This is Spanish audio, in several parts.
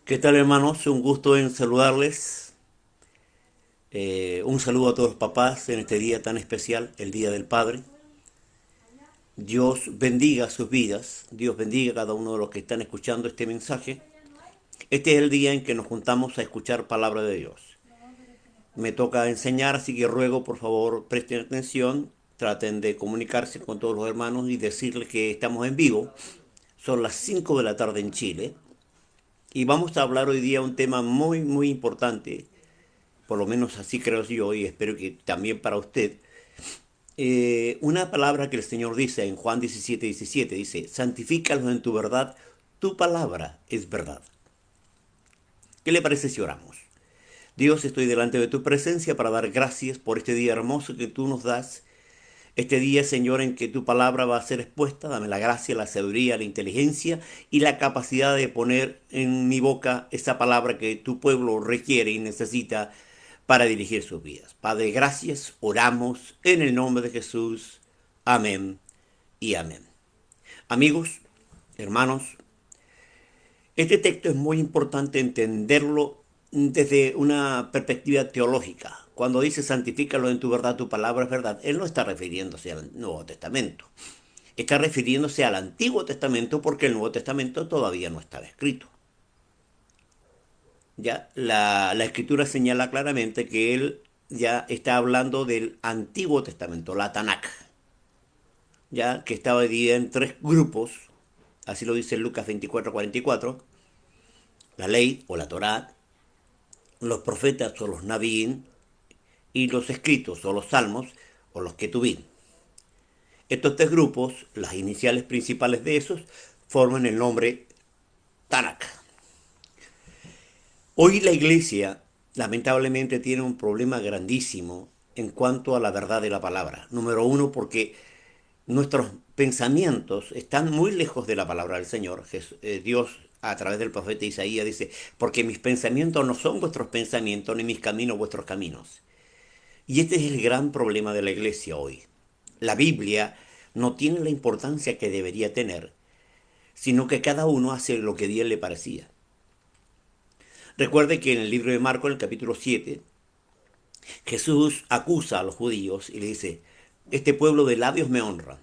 ¿Qué tal, hermanos? Un gusto en saludarles. Un saludo a todos los papás en este día tan especial, el Día del Padre. Dios bendiga sus vidas. Dios bendiga a cada uno de los que están escuchando este mensaje. Este es el día en que nos juntamos a escuchar palabra de Dios. Me toca enseñar, así que ruego, por favor, presten atención. Traten de comunicarse con todos los hermanos y decirles que estamos en vivo. Son las 5 de la tarde en Chile. Y vamos a hablar hoy día un tema muy, muy importante. Por lo menos así creo yo y espero que también para usted. Una palabra que el Señor dice en Juan 17:17, dice, santifícalos en tu verdad, tu palabra es verdad. ¿Qué le parece si oramos? Dios, estoy delante de tu presencia para dar gracias por este día hermoso que tú nos das. Este día, Señor, en que tu palabra va a ser expuesta, dame la gracia, la sabiduría, la inteligencia y la capacidad de poner en mi boca esa palabra que tu pueblo requiere y necesita para dirigir sus vidas. Padre, gracias, oramos en el nombre de Jesús. Amén y amén. Amigos, hermanos, este texto es muy importante entenderlo desde una perspectiva teológica. Cuando dice santifícalo en tu verdad, tu palabra es verdad, él no está refiriéndose al Nuevo Testamento. Está refiriéndose al Antiguo Testamento porque el Nuevo Testamento todavía no estaba escrito. Ya la escritura señala claramente que él ya está hablando del Antiguo Testamento, la Tanakh, ya que estaba dividida en tres grupos, así lo dice Lucas 24:44, la ley o la Torá, los profetas o los Navín y los escritos o los salmos o los Ketubín. Estos tres grupos, las iniciales principales de esos, forman el nombre Tanakh. Hoy la iglesia lamentablemente tiene un problema grandísimo en cuanto a la verdad de la palabra. Número uno, porque nuestros pensamientos están muy lejos de la palabra del Señor. Dios a través del profeta Isaías dice, porque mis pensamientos no son vuestros pensamientos, ni mis caminos vuestros caminos. Y este es el gran problema de la iglesia hoy. La Biblia no tiene la importancia que debería tener, sino que cada uno hace lo que a Dios le parecía. Recuerde que en el libro de Marcos, en el capítulo 7, Jesús acusa a los judíos y le dice, este pueblo de labios me honra.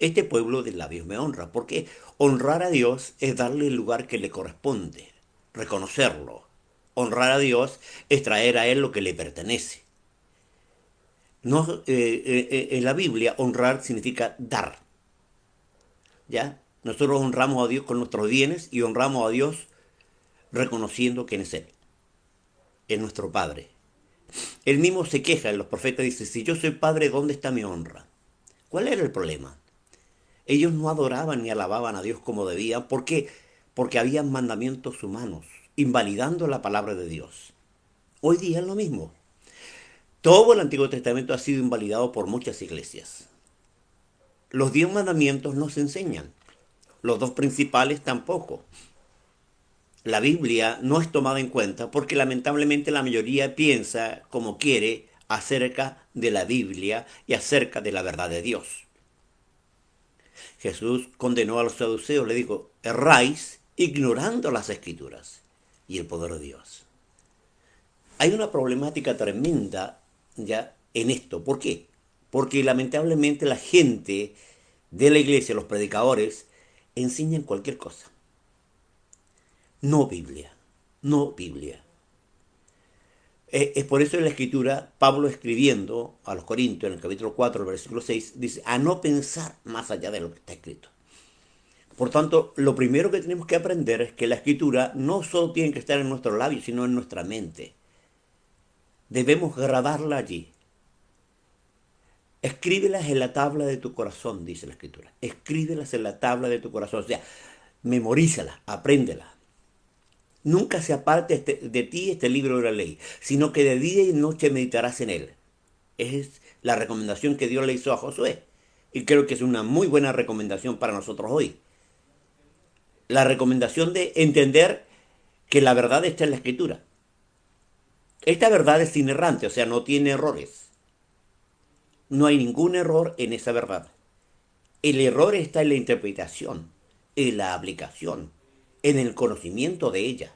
Este pueblo de labios me honra, porque honrar a Dios es darle el lugar que le corresponde, reconocerlo. Honrar a Dios es traer a Él lo que le pertenece. No, en la Biblia honrar significa dar, ¿ya? Nosotros honramos a Dios con nuestros bienes y honramos a Dios reconociendo quién es Él, es nuestro Padre. Él mismo se queja en los profetas, dice, si yo soy Padre, ¿dónde está mi honra? ¿Cuál era el problema? Ellos no adoraban ni alababan a Dios como debían. ¿Por qué? Porque habían mandamientos humanos, invalidando la palabra de Dios. Hoy día es lo mismo. Todo el Antiguo Testamento ha sido invalidado por muchas iglesias. Los 10 mandamientos no se enseñan. Los dos principales tampoco. La Biblia no es tomada en cuenta porque lamentablemente la mayoría piensa como quiere acerca de la Biblia y acerca de la verdad de Dios. Jesús condenó a los saduceos, le dijo, erráis ignorando las escrituras y el poder de Dios. Hay una problemática tremenda ya en esto. ¿Por qué? Porque lamentablemente la gente de la iglesia, los predicadores, enseñan cualquier cosa. No Biblia, no Biblia. Es por eso en la escritura, Pablo escribiendo a los Corintios, en el capítulo 4, el versículo 6, dice, a no pensar más allá de lo que está escrito. Por tanto, lo primero que tenemos que aprender es que la escritura no solo tiene que estar en nuestros labios, sino en nuestra mente. Debemos grabarla allí. Escríbelas en la tabla de tu corazón, dice la escritura. Escríbelas en la tabla de tu corazón. O sea, memorízalas, apréndelas. Nunca se aparte de ti este libro de la ley, sino que de día y noche meditarás en él. Es la recomendación que Dios le hizo a Josué. Y creo que es una muy buena recomendación para nosotros hoy. La recomendación de entender que la verdad está en la escritura. Esta verdad es inerrante, o sea, no tiene errores. No hay ningún error en esa verdad. El error está en la interpretación, en la aplicación. en el conocimiento de ella.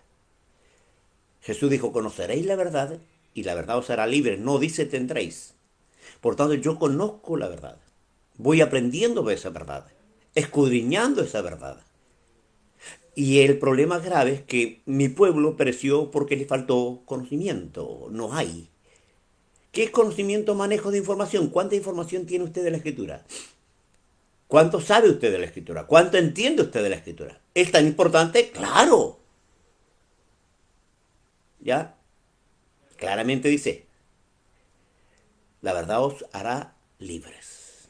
Jesús dijo, conoceréis la verdad y la verdad os hará libre. No dice tendréis. Por tanto, yo conozco la verdad. Voy aprendiendo de esa verdad, escudriñando esa verdad. Y el problema grave es que mi pueblo pereció porque le faltó conocimiento. No hay. ¿Qué es conocimiento, manejo de información? ¿Cuánta información tiene usted de la escritura? ¿Cuánto sabe usted de la escritura? ¿Cuánto entiende usted de la escritura? ¿Es tan importante? Claro. ¿Ya? Claramente dice, la verdad os hará libres.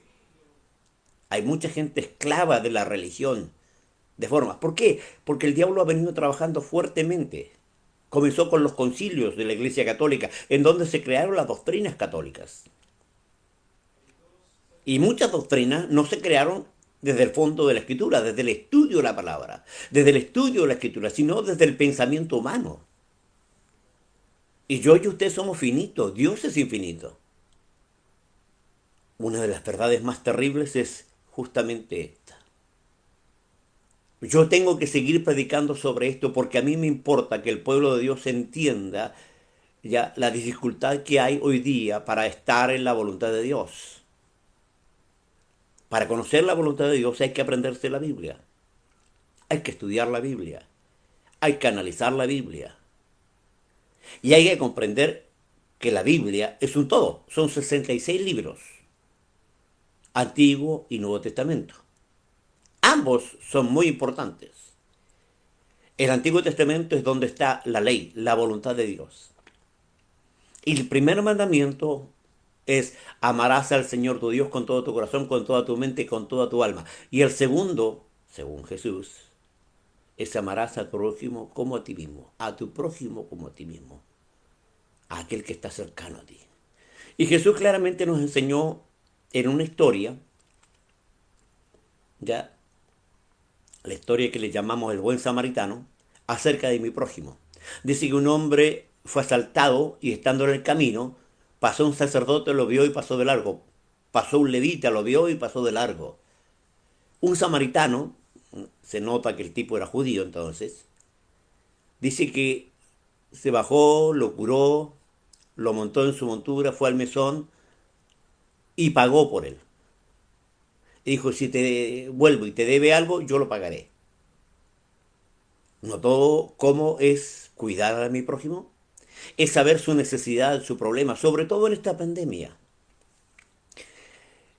Hay mucha gente esclava de la religión, de formas. ¿Por qué? Porque el diablo ha venido trabajando fuertemente. Comenzó con los concilios de la Iglesia Católica, en donde se crearon las doctrinas católicas. Y muchas doctrinas no se crearon desde el fondo de la escritura, desde el estudio de la palabra, desde el estudio de la escritura, sino desde el pensamiento humano. Y yo y usted somos finitos, Dios es infinito. Una de las verdades más terribles es justamente esta. Yo tengo que seguir predicando sobre esto porque a mí me importa que el pueblo de Dios entienda ya la dificultad que hay hoy día para estar en la voluntad de Dios. Para conocer la voluntad de Dios hay que aprenderse la Biblia. Hay que estudiar la Biblia. Hay que analizar la Biblia. Y hay que comprender que la Biblia es un todo. Son 66 libros. Antiguo y Nuevo Testamento. Ambos son muy importantes. El Antiguo Testamento es donde está la ley, la voluntad de Dios. Y el primer mandamiento es amarás al Señor tu Dios con todo tu corazón, con toda tu mente y con toda tu alma. Y el segundo, según Jesús, es amarás a tu prójimo como a ti mismo, a tu prójimo como a ti mismo, a aquel que está cercano a ti. Y Jesús claramente nos enseñó en una historia, ya, la historia que le llamamos el buen samaritano, acerca de mi prójimo. Dice que un hombre fue asaltado y estando en el camino, pasó un sacerdote, lo vio y pasó de largo. Pasó un levita, lo vio y pasó de largo. Un samaritano, se nota que el tipo era judío entonces, dice que se bajó, lo curó, lo montó en su montura, fue al mesón y pagó por él. Y dijo, si te vuelvo y te debe algo, yo lo pagaré. ¿Notó cómo es cuidar a mi prójimo? Es saber su necesidad, su problema, sobre todo en esta pandemia.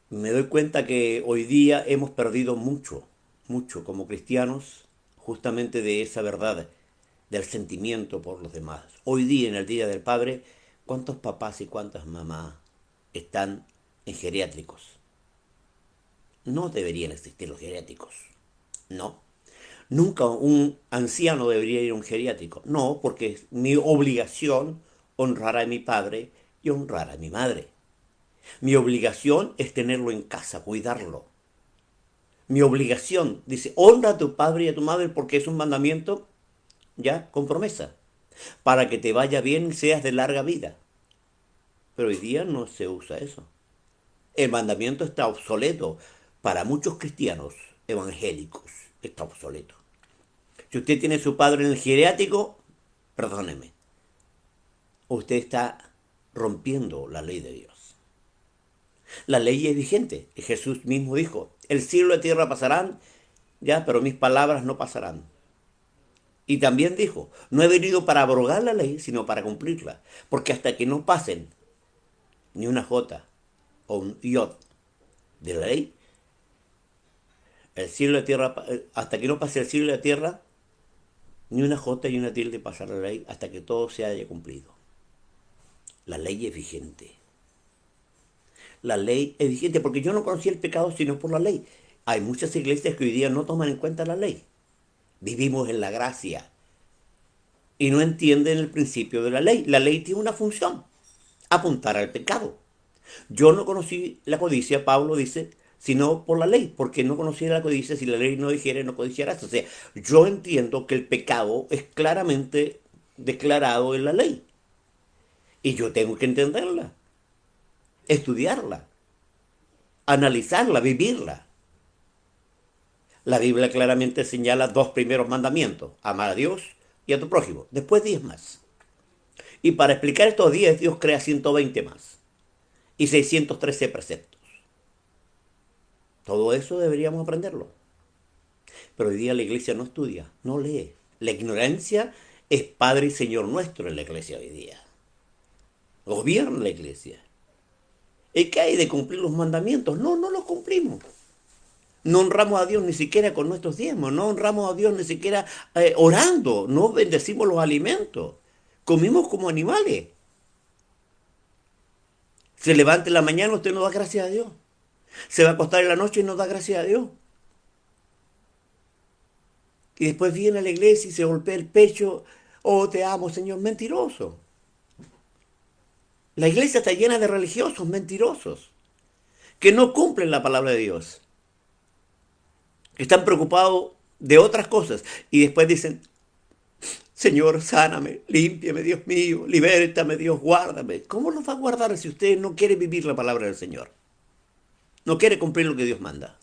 Me doy cuenta que hoy día hemos perdido mucho, mucho como cristianos, justamente de esa verdad, del sentimiento por los demás. Hoy día, en el Día del Padre, ¿cuántos papás y cuántas mamás están en geriátricos? No deberían existir los geriátricos, no. Nunca un anciano debería ir a un geriátrico. No, porque es mi obligación honrar a mi padre y honrar a mi madre. Mi obligación es tenerlo en casa, cuidarlo. Mi obligación, dice, honra a tu padre y a tu madre porque es un mandamiento, ya, con promesa, para que te vaya bien y seas de larga vida. Pero hoy día no se usa eso. El mandamiento está obsoleto para muchos cristianos evangélicos. Está obsoleto. Si usted tiene a su padre en el geriátrico, perdóneme, usted está rompiendo la ley de Dios. La ley es vigente. Jesús mismo dijo, el cielo y la tierra pasarán, ya, pero mis palabras no pasarán. Y también dijo, no he venido para abrogar la ley, sino para cumplirla. Porque hasta que no pasen ni una jota o un iot de la ley, el cielo y la tierra, hasta que no pase el cielo y la tierra, ni una jota y una tilde pasar la ley hasta que todo se haya cumplido. La ley es vigente. La ley es vigente porque yo no conocí el pecado sino por la ley. Hay muchas iglesias que hoy día no toman en cuenta la ley. Vivimos en la gracia y no entienden el principio de la ley. La ley tiene una función, apuntar al pecado. Yo no conocí la codicia, Pablo dice, sino por la ley, porque no conociera la codicia, si la ley no dijera no codiciarás. O sea, yo entiendo que el pecado es claramente declarado en la ley. Y yo tengo que entenderla, estudiarla, analizarla, vivirla. La Biblia claramente señala dos primeros mandamientos, amar a Dios y a tu prójimo, después 10 más. Y para explicar estos 10, Dios crea 120 más y 613 preceptos. Todo eso deberíamos aprenderlo. Pero hoy día la iglesia no estudia, no lee. La ignorancia es Padre y Señor nuestro en la iglesia hoy día. Gobierna la iglesia. ¿Y qué hay de cumplir los mandamientos? No, no los cumplimos. No honramos a Dios ni siquiera con nuestros diezmos, no honramos a Dios ni siquiera orando, no bendecimos los alimentos, comimos como animales. Se levanta en la mañana, usted no da gracias a Dios. Se va a acostar en la noche y no da gracias a Dios. Y después viene a la iglesia y se golpea el pecho, oh, te amo, Señor, mentiroso. La iglesia está llena de religiosos mentirosos que no cumplen la palabra de Dios. Están preocupados de otras cosas y después dicen, Señor, sáname, límpiame, Dios mío, libértame, Dios, guárdame. ¿Cómo los va a guardar si usted no quiere vivir la palabra del Señor? No quiere cumplir lo que Dios manda.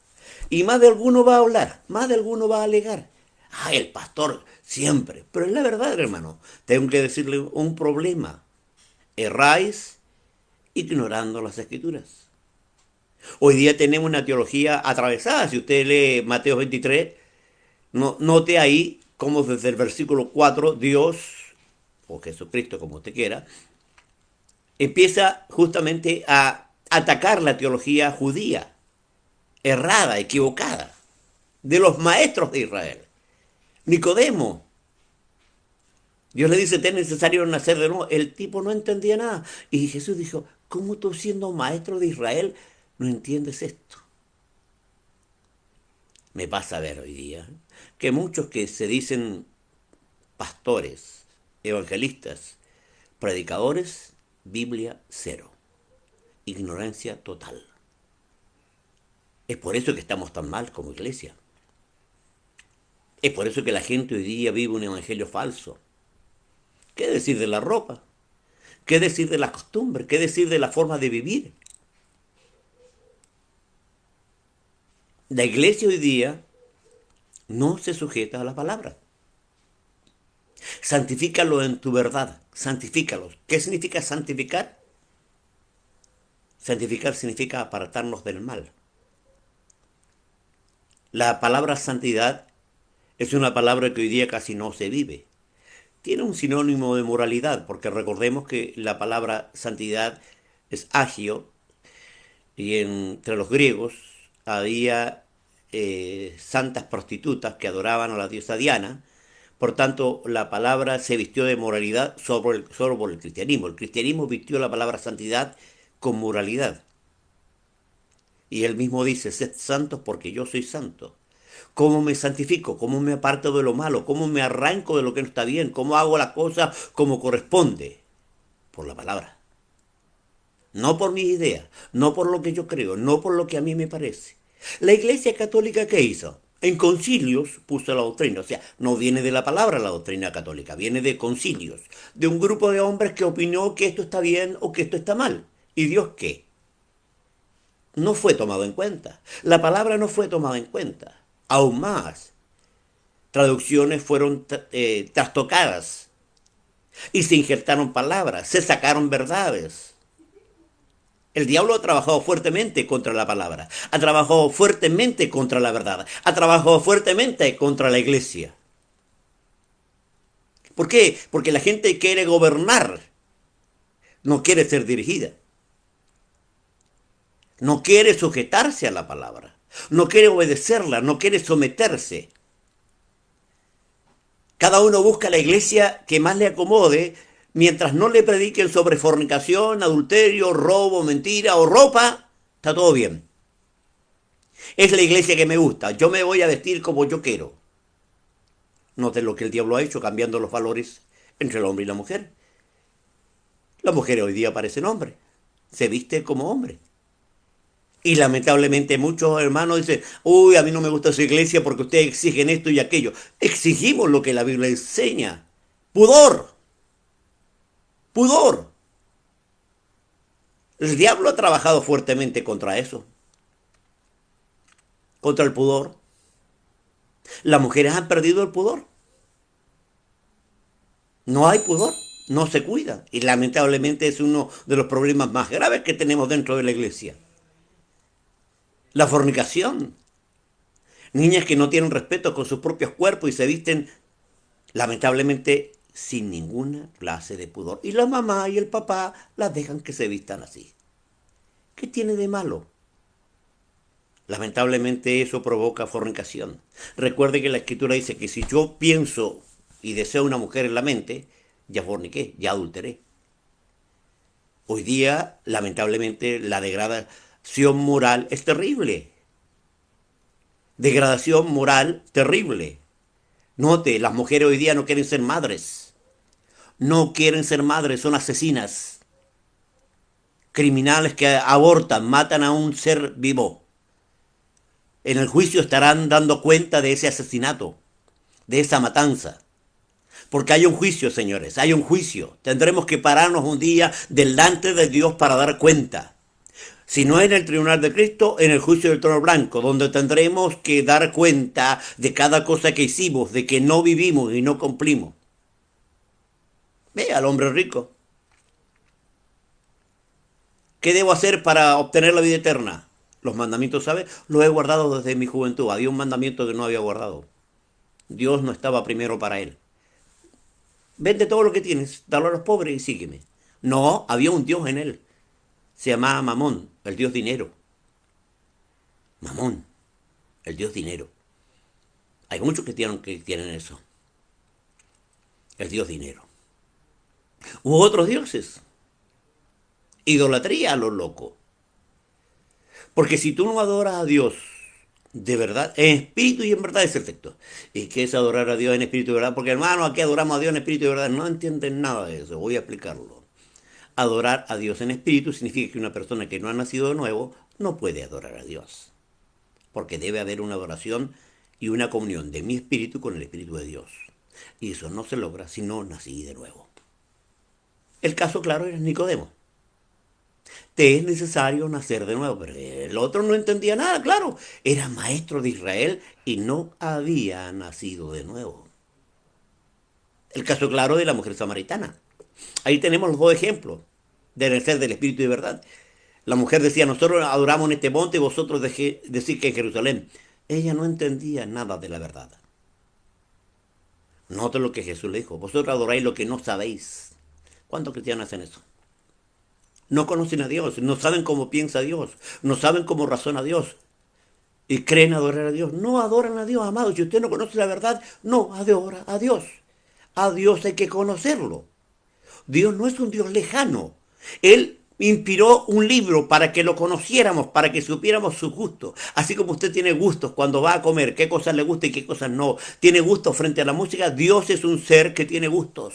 Y más de alguno va a hablar, más de alguno va a alegar. Ah, el pastor siempre. Pero es la verdad, hermano. Tengo que decirle un problema. Erráis ignorando las Escrituras. Hoy día tenemos una teología atravesada. Si usted lee Mateo 23, note ahí cómo desde el versículo 4 Dios, o Jesucristo como usted quiera, empieza justamente a atacar la teología judía, errada, equivocada, de los maestros de Israel. Nicodemo, Dios le dice, te es necesario nacer de nuevo. El tipo no entendía nada. Y Jesús dijo, ¿cómo tú siendo maestro de Israel no entiendes esto? Me pasa a ver hoy día que muchos que se dicen pastores, evangelistas, predicadores, Biblia cero. Ignorancia total. Es por eso que estamos tan mal como iglesia. Es por eso que la gente hoy día vive un evangelio falso. ¿Qué decir de la ropa? ¿Qué decir de las costumbres? ¿Qué decir de la forma de vivir? La iglesia hoy día no se sujeta a la palabra. Santifícalo en tu verdad. Santifícalo. ¿Qué significa santificar? Santificar significa apartarnos del mal. La palabra santidad es una palabra que hoy día casi no se vive. Tiene un sinónimo de moralidad, porque recordemos que la palabra santidad es agio, y entre los griegos había santas prostitutas que adoraban a la diosa Diana. Por tanto, la palabra se vistió de moralidad solo por el cristianismo. El cristianismo vistió la palabra santidad con moralidad. Y él mismo dice, sed santos porque yo soy santo. ¿Cómo me santifico? ¿Cómo me aparto de lo malo? ¿Cómo me arranco de lo que no está bien? ¿Cómo hago las cosas como corresponde? Por la palabra. No por mis ideas, no por lo que yo creo, no por lo que a mí me parece. La Iglesia Católica, ¿qué hizo? En concilios puso la doctrina. O sea, no viene de la palabra la doctrina católica, viene de concilios. De un grupo de hombres que opinó que esto está bien o que esto está mal. ¿Y Dios qué? No fue tomado en cuenta. La palabra no fue tomada en cuenta. Aún más, traducciones fueron trastocadas y se injertaron palabras, se sacaron verdades. El diablo ha trabajado fuertemente contra la palabra, ha trabajado fuertemente contra la verdad, ha trabajado fuertemente contra la iglesia. ¿Por qué? Porque la gente quiere gobernar, no quiere ser dirigida. No quiere sujetarse a la palabra, no quiere obedecerla, no quiere someterse. Cada uno busca la iglesia que más le acomode, mientras no le prediquen sobre fornicación, adulterio, robo, mentira o ropa, está todo bien. Es la iglesia que me gusta, yo me voy a vestir como yo quiero. Noten lo que el diablo ha hecho cambiando los valores entre el hombre y la mujer. La mujer hoy día parecen hombres, se viste como hombre. Y lamentablemente muchos hermanos dicen, uy, a mí no me gusta su iglesia porque ustedes exigen esto y aquello. Exigimos lo que la Biblia enseña. Pudor. Pudor. El diablo ha trabajado fuertemente contra eso. Contra el pudor. Las mujeres han perdido el pudor. No hay pudor, no se cuida. Y lamentablemente es uno de los problemas más graves que tenemos dentro de la iglesia. La fornicación. Niñas que no tienen respeto con sus propios cuerpos y se visten lamentablemente sin ninguna clase de pudor. Y la mamá y el papá las dejan que se vistan así. ¿Qué tiene de malo? Lamentablemente eso provoca fornicación. Recuerde que la escritura dice que si yo pienso y deseo una mujer en la mente, ya forniqué, ya adulteré. Hoy día, lamentablemente, la degradación moral es terrible. Degradación moral terrible. Note, las mujeres hoy día no quieren ser madres. No quieren ser madres, son asesinas. Criminales que abortan, matan a un ser vivo. En el juicio estarán dando cuenta de ese asesinato, de esa matanza. Porque hay un juicio, señores, hay un juicio. Tendremos que pararnos un día delante de Dios para dar cuenta. Si no en el tribunal de Cristo, en el juicio del trono blanco, donde tendremos que dar cuenta de cada cosa que hicimos, de que no vivimos y no cumplimos. Ve al hombre rico. ¿Qué debo hacer para obtener la vida eterna? Los mandamientos, ¿sabe? Los he guardado desde mi juventud. Había un mandamiento que no había guardado. Dios no estaba primero para él. Vende todo lo que tienes, dalo a los pobres y sígueme. No, había un Dios en él. Se llamaba Mamón, el Dios dinero. Mamón, el Dios dinero. Hay muchos que tienen eso. El Dios dinero. Hubo otros dioses. Idolatría a lo loco. Porque si tú no adoras a Dios de verdad, en espíritu y en verdad es el texto. ¿Y qué es adorar a Dios en espíritu y verdad? Porque hermano, aquí adoramos a Dios en espíritu y verdad. No entienden nada de eso. Voy a explicarlo. Adorar a Dios en espíritu significa que una persona que no ha nacido de nuevo no puede adorar a Dios. Porque debe haber una adoración y una comunión de mi espíritu con el espíritu de Dios. Y eso no se logra si no nací de nuevo. El caso claro era Nicodemo. Te es necesario nacer de nuevo. Pero el otro no entendía nada, claro. Era maestro de Israel y no había nacido de nuevo. El caso claro de la mujer samaritana. Ahí tenemos los dos ejemplos de nacer del Espíritu de verdad. La mujer decía, nosotros adoramos en este monte y vosotros decís que en Jerusalén. Ella no entendía nada de la verdad. Note lo que Jesús le dijo. Vosotros adoráis lo que no sabéis. ¿Cuántos cristianos hacen eso? No conocen a Dios, no saben cómo piensa Dios, no saben cómo razona Dios. Y creen adorar a Dios. No adoran a Dios, amados. Si usted no conoce la verdad, no adora a Dios. A Dios hay que conocerlo. Dios no es un Dios lejano. Él inspiró un libro para que lo conociéramos, para que supiéramos sus gustos. Así como usted tiene gustos cuando va a comer, qué cosas le gusta y qué cosas no. Tiene gustos frente a la música. Dios es un ser que tiene gustos.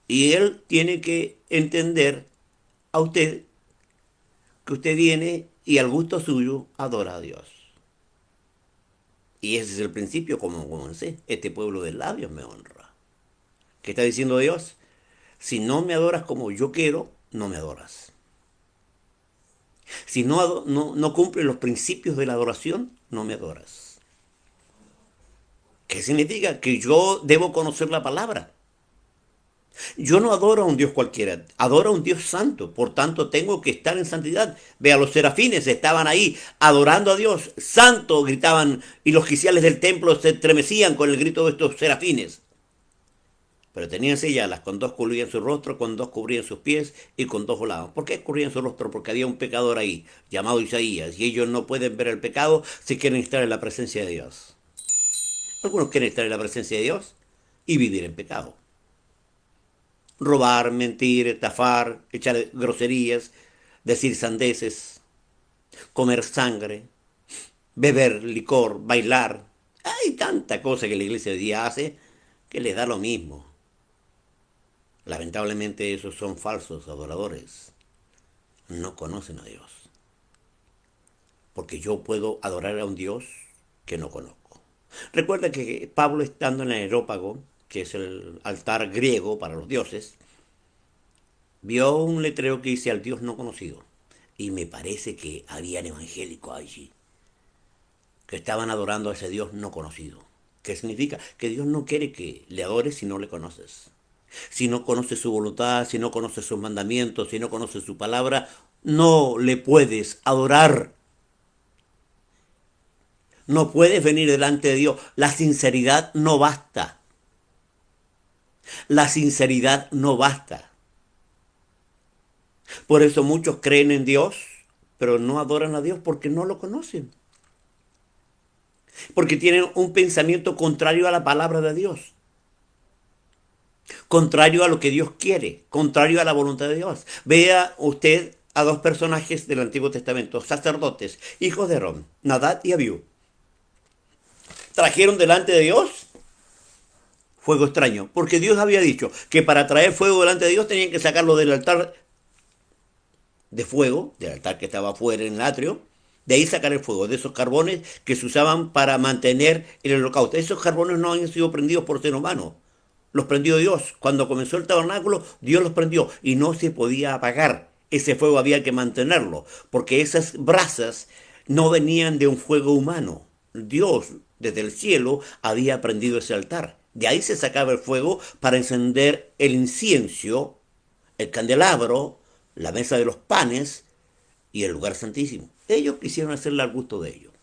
Y Él tiene que entender a usted que usted viene y al gusto suyo adora a Dios. Y ese es el principio como comencé. Este pueblo de labios me honra. ¿Qué está diciendo Dios? Si no me adoras como yo quiero, no me adoras. Si no cumples los principios de la adoración, no me adoras. ¿Qué significa? Que yo debo conocer la palabra. Yo no adoro a un Dios cualquiera, adoro a un Dios santo, por tanto tengo que estar en santidad. Vea, los serafines estaban ahí adorando a Dios, santo gritaban, y los oficiales del templo se estremecían con el grito de estos serafines. Pero tenían sellalas, con dos cubrían su rostro, con dos cubrían sus pies y con dos volaban. ¿Por qué cubrían su rostro? Porque había un pecador ahí, llamado Isaías, y ellos no pueden ver el pecado si quieren estar en la presencia de Dios. Algunos quieren estar en la presencia de Dios y vivir en pecado. Robar, mentir, estafar, echar groserías, decir sandeces, comer sangre, beber licor, bailar. Hay tanta cosa que la iglesia de día hace que les da lo mismo. Lamentablemente esos son falsos adoradores. No conocen a Dios. Porque yo puedo adorar a un Dios que no conozco. Recuerda que Pablo, estando en el Areópago, que es el altar griego para los dioses, vio un letrero que dice al Dios no conocido. Y me parece que habían evangélicos allí. que estaban adorando a ese Dios no conocido. ¿Qué significa? Que Dios no quiere que le adores si no le conoces. Si no conoces su voluntad, si no conoces sus mandamientos, si no conoces su palabra, no le puedes adorar. No puedes venir delante de Dios. La sinceridad no basta. La sinceridad no basta. Por eso muchos creen en Dios, pero no adoran a Dios porque no lo conocen. Porque tienen un pensamiento contrario a la palabra de Dios. Contrario a lo que Dios quiere. Contrario a la voluntad de Dios. Vea usted a dos personajes del Antiguo Testamento, sacerdotes, hijos de Aarón, Nadab y Abiú. Trajeron delante de Dios fuego extraño, porque Dios había dicho que para traer fuego delante de Dios tenían que sacarlo del altar de fuego, del altar que estaba afuera en el atrio, de ahí sacar el fuego, de esos carbones que se usaban para mantener el holocausto. Esos carbones no han sido prendidos por ser humano, los prendió Dios. Cuando comenzó el tabernáculo, Dios los prendió y no se podía apagar. Ese fuego había que mantenerlo, porque esas brasas no venían de un fuego humano. Dios, desde el cielo, había prendido ese altar. De ahí se sacaba el fuego para encender el incienso, el candelabro, la mesa de los panes y el lugar santísimo. Ellos quisieron hacerle al gusto de ellos.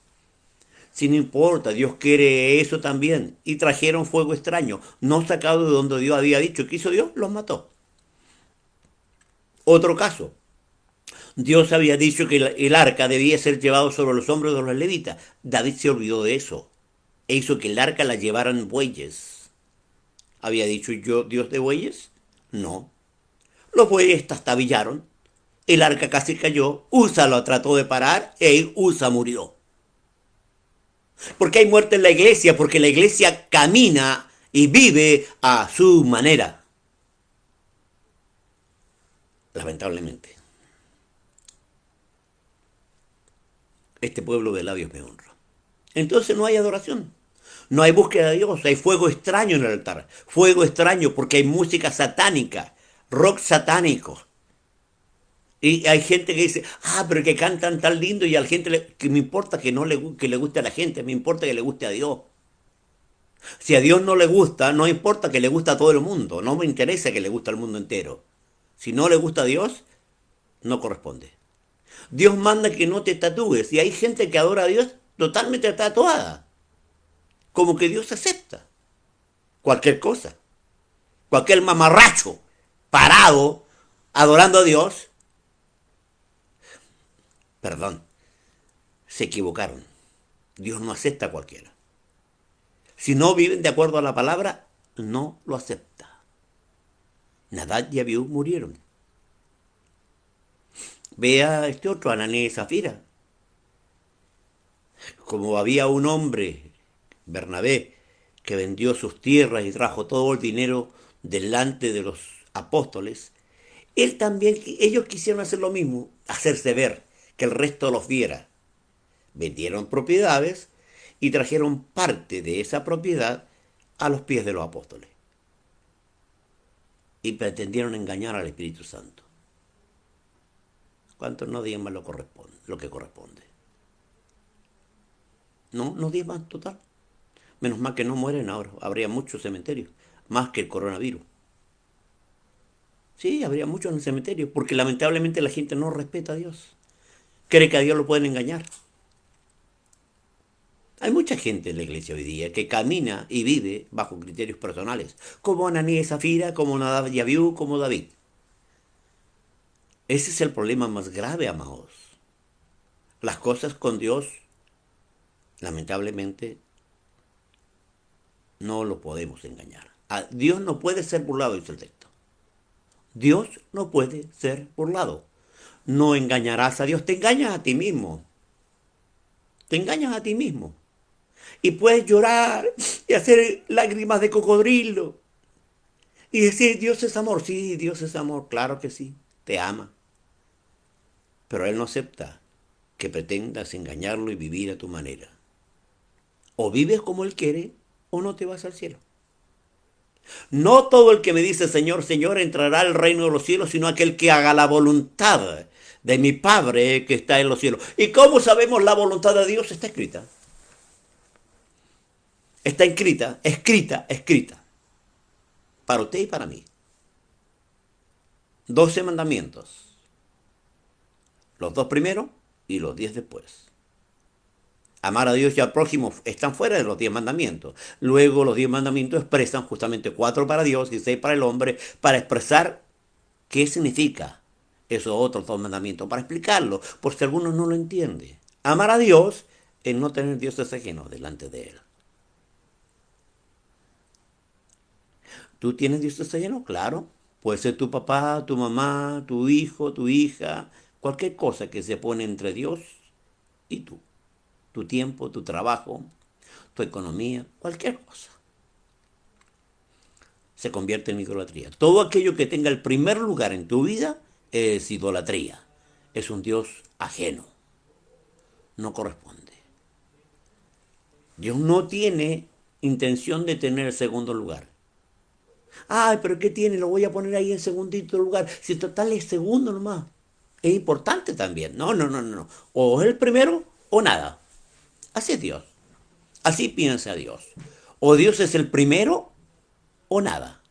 Si no importa, Dios quiere eso también. Y trajeron fuego extraño, no sacado de donde Dios había dicho. ¿Qué hizo Dios? Los mató. Otro caso. Dios había dicho que el arca debía ser llevado sobre los hombros de los levitas. David se olvidó de eso. E hizo que el arca la llevaran bueyes. ¿Había dicho yo Dios de bueyes? No. Los bueyes tastabillaron. El arca casi cayó. Usa lo trató de parar e Usa murió. ¿Por qué hay muerte en la iglesia? Porque la iglesia camina y vive a su manera. Lamentablemente. Este pueblo de labios me honra. Entonces no hay adoración. No hay búsqueda de Dios. Hay fuego extraño en el altar. Fuego extraño porque hay música satánica. Rock satánico. Y hay gente que dice, pero que cantan tan lindo y a la gente que me importa que no que le guste a la gente, me importa que le guste a Dios. Si a Dios no le gusta, no importa que le guste a todo el mundo, no me interesa que le guste al mundo entero. Si no le gusta a Dios, no corresponde. Dios manda que no te tatúes y hay gente que adora a Dios totalmente tatuada. Como que Dios acepta cualquier cosa. Cualquier mamarracho parado adorando a Dios. Perdón, se equivocaron. Dios no acepta a cualquiera. Si no viven de acuerdo a la palabra, no lo acepta. Nadab y Abiú murieron. Vea este otro, Ananías y Zafira. Como había un hombre, Bernabé, que vendió sus tierras y trajo todo el dinero delante de los apóstoles, ellos quisieron hacer lo mismo, hacerse ver, que el resto los viera. Vendieron propiedades y trajeron parte de esa propiedad a los pies de los apóstoles. Y pretendieron engañar al Espíritu Santo. ¿Cuántos no diezman lo que corresponde? No diezman total. Menos mal que no mueren ahora. Habría muchos cementerios, más que el coronavirus. Sí, habría muchos en el cementerio, porque lamentablemente la gente no respeta a Dios. Cree que a Dios lo pueden engañar. Hay mucha gente en la iglesia hoy día que camina y vive bajo criterios personales, como Ananías y Zafira, como Nadab y Abiú, como David. Ese es el problema más grave, amados. Las cosas con Dios, lamentablemente, no lo podemos engañar. Dios no puede ser burlado, dice el texto. Dios no puede ser burlado. No engañarás a Dios, te engañas a ti mismo. Te engañas a ti mismo. Y puedes llorar y hacer lágrimas de cocodrilo. Y decir, Dios es amor. Sí, Dios es amor, claro que sí, te ama. Pero Él no acepta que pretendas engañarlo y vivir a tu manera. O vives como Él quiere o no te vas al cielo. No todo el que me dice Señor, Señor entrará al reino de los cielos, sino aquel que haga la voluntad de mi Padre que está en los cielos. ¿Y cómo sabemos la voluntad de Dios? Está escrita. Está escrita, para usted y para mí. 12 mandamientos. Los 2 primeros y los 10 después. Amar a Dios y al prójimo están fuera de los 10 mandamientos. Luego los 10 mandamientos expresan justamente 4 para Dios y 6 para el hombre, para expresar qué significa esos otros 2 mandamientos, para explicarlo, por si alguno no lo entiende. Amar a Dios es no tener dioses ajenos delante de Él. ¿Tú tienes dioses ajenos? Claro. Puede ser tu papá, tu mamá, tu hijo, tu hija, cualquier cosa que se pone entre Dios y tú. Tu tiempo, tu trabajo, tu economía, cualquier cosa. Se convierte en idolatría. Todo aquello que tenga el primer lugar en tu vida es idolatría. Es un Dios ajeno. No corresponde. Dios no tiene intención de tener el segundo lugar. Ay, pero ¿qué tiene? Lo voy a poner ahí en segundito lugar. Si total es segundo nomás. Es importante también. No. O es el primero o nada. Así es Dios. Así piensa Dios. O Dios es el primero o nada.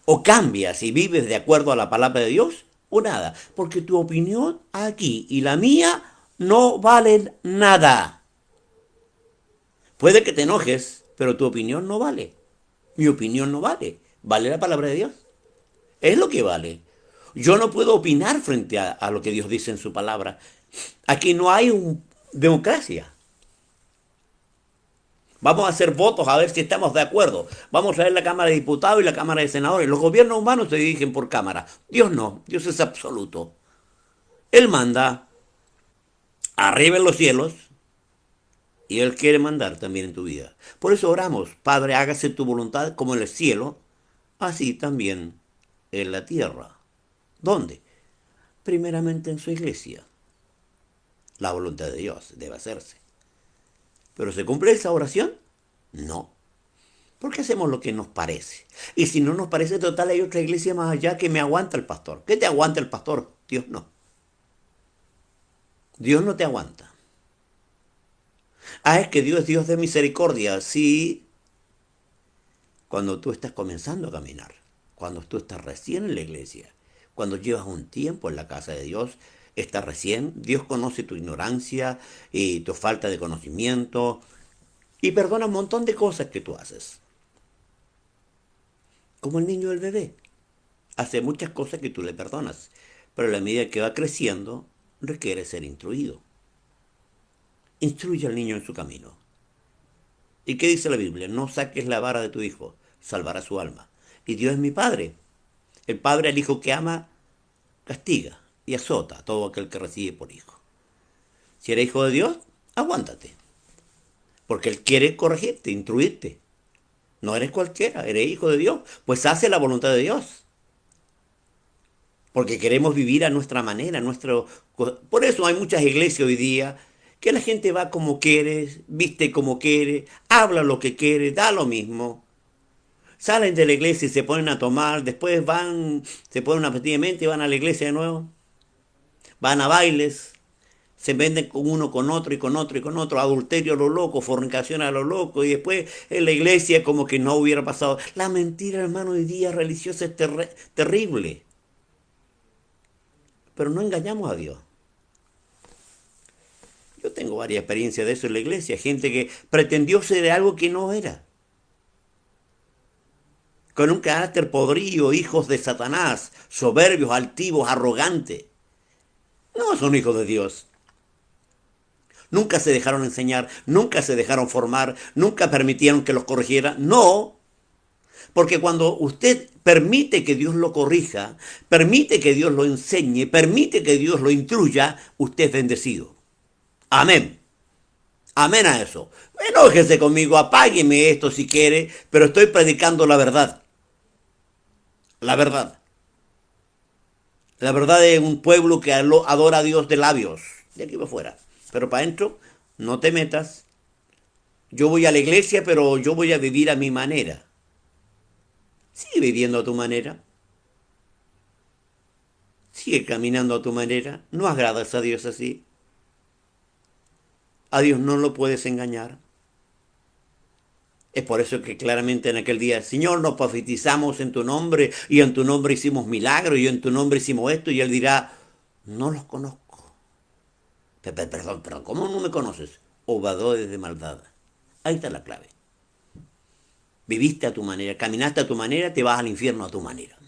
O cambias y vives de acuerdo a la palabra de Dios o nada. Porque tu opinión aquí y la mía no valen nada. Puede que te enojes, pero tu opinión no vale. Mi opinión no vale. Vale la palabra de Dios. Es lo que vale. Yo no puedo opinar frente a lo que Dios dice en su palabra. Aquí no hay democracia. Vamos a hacer votos a ver si estamos de acuerdo. Vamos a ver la Cámara de Diputados y la Cámara de Senadores. Los gobiernos humanos se dirigen por Cámara. Dios no. Dios es absoluto. Él manda arriba en los cielos y Él quiere mandar también en tu vida. Por eso oramos. Padre, hágase tu voluntad como en el cielo, así también en la tierra. ¿Dónde? Primeramente en su iglesia. La voluntad de Dios debe hacerse. ¿Pero se cumple esa oración? No. Porque hacemos lo que nos parece. Y si no nos parece, total, hay otra iglesia más allá que me aguanta el pastor. ¿Qué te aguanta el pastor? Dios no. Dios no te aguanta. Ah, es que Dios es Dios de misericordia. Sí, cuando tú estás comenzando a caminar, cuando tú estás recién en la iglesia, cuando llevas un tiempo en la casa de Dios, estás recién, Dios conoce tu ignorancia y tu falta de conocimiento y perdona un montón de cosas que tú haces. Como el niño del bebé. Hace muchas cosas que tú le perdonas, pero a la medida que va creciendo, requiere ser instruido. Instruye al niño en su camino. ¿Y qué dice la Biblia? No saques la vara de tu hijo, salvará su alma. Y Dios es mi Padre. El Padre al hijo que ama, castiga y azota a todo aquel que recibe por hijo. Si eres hijo de Dios, aguántate. Porque Él quiere corregirte, instruirte. No eres cualquiera, eres hijo de Dios. Pues hace la voluntad de Dios. Porque queremos vivir a nuestra manera, Por eso hay muchas iglesias hoy día que la gente va como quiere, viste como quiere, habla lo que quiere, da lo mismo. Salen de la iglesia y se ponen a tomar, después se ponen apetitamente y van a la iglesia de nuevo. Van a bailes, se venden con uno, con otro y con otro y con otro, adulterio a lo loco, fornicación a lo loco, y después en la iglesia como que no hubiera pasado. La mentira, hermano, hoy día religiosa es terrible. Pero no engañamos a Dios. Yo tengo varias experiencias de eso en la iglesia, gente que pretendió ser algo que no era. Con un carácter podrido, hijos de Satanás, soberbios, altivos, arrogantes. No son hijos de Dios. Nunca se dejaron enseñar, nunca se dejaron formar, nunca permitieron que los corrigiera. No, porque cuando usted permite que Dios lo corrija, permite que Dios lo enseñe, permite que Dios lo instruya, usted es bendecido. Amén. Amén a eso. Enójese conmigo, apágueme esto si quiere, pero estoy predicando la verdad. La verdad. La verdad de un pueblo que adora a Dios de labios. De aquí para afuera. Pero para adentro, no te metas. Yo voy a la iglesia, pero yo voy a vivir a mi manera. Sigue viviendo a tu manera. Sigue caminando a tu manera. No agradas a Dios así. A Dios no lo puedes engañar. Es por eso que claramente en aquel día, Señor, nos profetizamos en tu nombre y en tu nombre hicimos milagros y en tu nombre hicimos esto, y él dirá, no los conozco. Perdón, ¿cómo no me conoces? Obradores de maldad. Ahí está la clave. Viviste a tu manera, caminaste a tu manera, te vas al infierno a tu manera.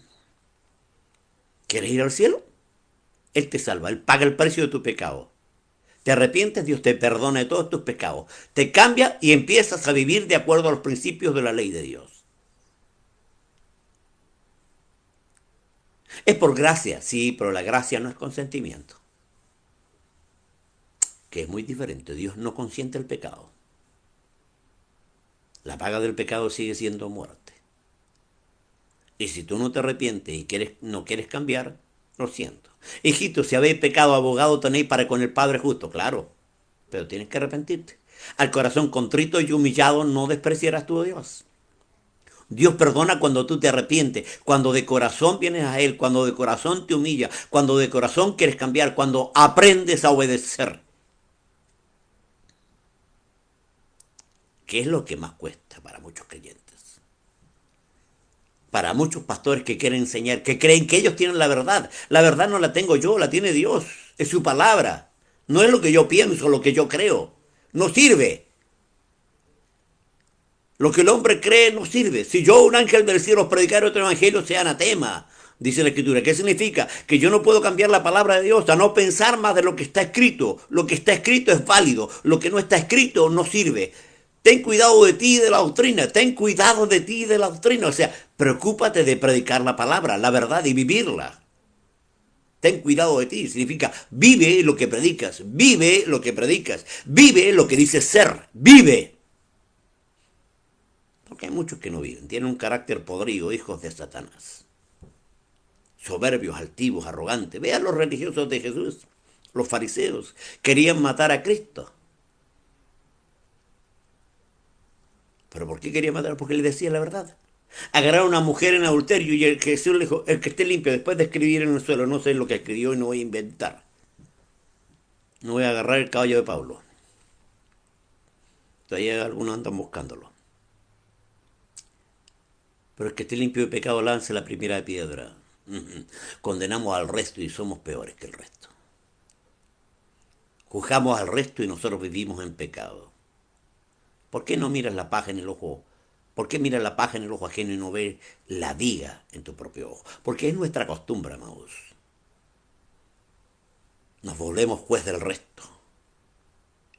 ¿Quieres ir al cielo? Él te salva, Él paga el precio de tu pecado. Te arrepientes, Dios te perdona de todos tus pecados. Te cambia y empiezas a vivir de acuerdo a los principios de la ley de Dios. Es por gracia, sí, pero la gracia no es consentimiento. Que es muy diferente. Dios no consiente el pecado. La paga del pecado sigue siendo muerte. Y si tú no te arrepientes y no quieres cambiar, lo siento. Hijito, si habéis pecado, abogado tenéis para con el Padre justo, claro. Pero tienes que arrepentirte. Al corazón contrito y humillado no despreciarás tú a Dios. Dios perdona cuando tú te arrepientes, cuando de corazón vienes a Él, cuando de corazón te humilla, cuando de corazón quieres cambiar, cuando aprendes a obedecer. ¿Qué es lo que más cuesta para muchos creyentes? Para muchos pastores que quieren enseñar, que creen que ellos tienen la verdad. La verdad no la tengo yo, la tiene Dios. Es su palabra. No es lo que yo pienso, lo que yo creo. No sirve. Lo que el hombre cree no sirve. Si yo, un ángel del cielo, predicar otro evangelio, sea anatema, dice la Escritura. ¿Qué significa? Que yo no puedo cambiar la palabra de Dios a no pensar más de lo que está escrito. Lo que está escrito es válido. Lo que no está escrito no sirve. Ten cuidado de ti y de la doctrina. Ten cuidado de ti y de la doctrina. O sea, preocúpate de predicar la palabra, la verdad y vivirla. Ten cuidado de ti. Significa vive lo que predicas. Vive lo que predicas. Vive lo que dices ser. Vive. Porque hay muchos que no viven. Tienen un carácter podrido, hijos de Satanás. Soberbios, altivos, arrogantes. Vean los religiosos de Jesús. Los fariseos. Querían matar a Cristo. ¿Pero por qué quería matar? Porque le decía la verdad. Agarraron a una mujer en adulterio y el Jesús le dijo, el que esté limpio, después de escribir en el suelo, no sé lo que escribió y no voy a inventar. No voy a agarrar el caballo de Pablo. Todavía algunos andan buscándolo. Pero el que esté limpio de pecado lance la primera piedra. Condenamos al resto y somos peores que el resto. Juzgamos al resto y nosotros vivimos en pecado. ¿Por qué no miras la paja en el ojo? ¿Por qué miras la paja en el ojo ajeno y no ves la viga en tu propio ojo? Porque es nuestra costumbre, amados. Nos volvemos juez del resto